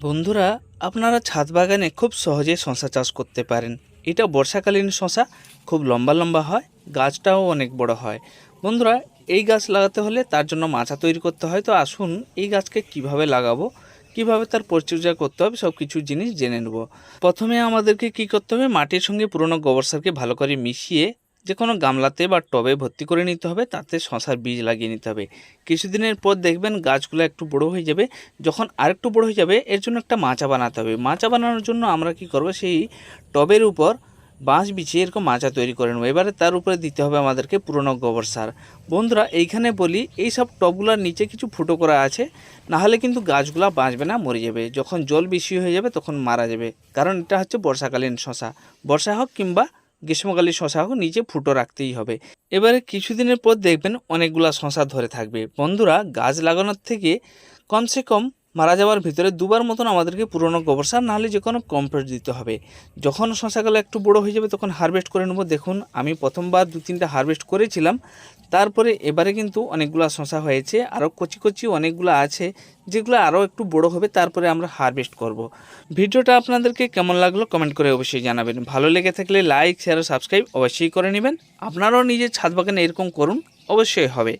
বন্ধুরা, আপনারা ছাদ বাগানে খুব সহজে শশা চাষ করতে পারেন। এটা বর্ষাকালীন শশা, খুব লম্বা লম্বা হয়, গাছটাও অনেক বড় হয়। বন্ধুরা, এই গাছ লাগাতে হলে তার জন্য মাচা তৈরি করতে হয়। তো আসুন এই গাছকে কিভাবে লাগাবো, কিভাবে তার পরিচর্যা করতে হবে, সব কিছু জিনিস জেনে নেব। প্রথমে আমাদেরকে কি করতে হবে, মাটির সঙ্গে পুরনো গোবর সারকে ভালো করে মিশিয়ে যে কোনো গামলাতে বা টবে ভর্তি করে নিতে হবে, তাতে শশার বীজ লাগিয়ে নিতে হবে। কিছুদিনের পর দেখবেন গাছগুলো একটু বড় হয়ে যাবে। যখন আরেকটু বড় হয়ে যাবে, এর জন্য একটা মাচা বানাতে হবে। মাচা বানানোর জন্য আমরা কি করব, সেই টবের উপর বাঁশ বিছিয়ে এরকম মাচা তৈরি করে নেব। এবারে তার উপরে দিতে হবে আমাদেরকে পুরনো গোবর সার। বন্ধুরা, এইখানে বলি, এই সব টবগুলোর নিচে কিছু ফুটো করা আছে, না হলে কিন্তু গাছগুলা বাঁচবে না, মরে যাবে। যখন জল বেশি হয়ে যাবে তখন মারা যাবে, কারণ এটা হচ্ছে বর্ষাকালীন শশা। বর্ষা হোক কিংবা গ্রীষ্মকালীন শশা হোক, নিচে ফুটো রাখতেই হবে। এবারে কিছুদিনের পর দেখবেন অনেকগুলা শশা ধরে থাকবে। বন্ধুরা, গাছ লাগানোর থেকে কমসে কম মারা যাওয়ার ভিতরে দুবার মতন আমাদেরকে পুরনো গোবর সার নাহলে যে কোনো কম্পোস্ট দিতে হবে। যখন শশাগুলো একটু বড় হয়ে যাবে তখন হারভেস্ট করে নেব। দেখুন, আমি প্রথমবার 2-3টা হারভেস্ট করেছিলাম, তারপরে এবারে কিন্তু অনেকগুলো শশা হয়েছে, আরও কচি কচি অনেকগুলো আছে, যেগুলো আরও একটু বড় হবে, তারপরে আমরা হারভেস্ট করব। ভিডিওটা আপনাদেরকে কেমন লাগলো কমেন্ট করে অবশ্যই জানাবেন। ভালো লেগে থাকলে লাইক, শেয়ার ও সাবস্ক্রাইব অবশ্যই করে নেবেন। আপনারাও নিজের ছাদ বাগানে এরকম করুন, অবশ্যই হবে।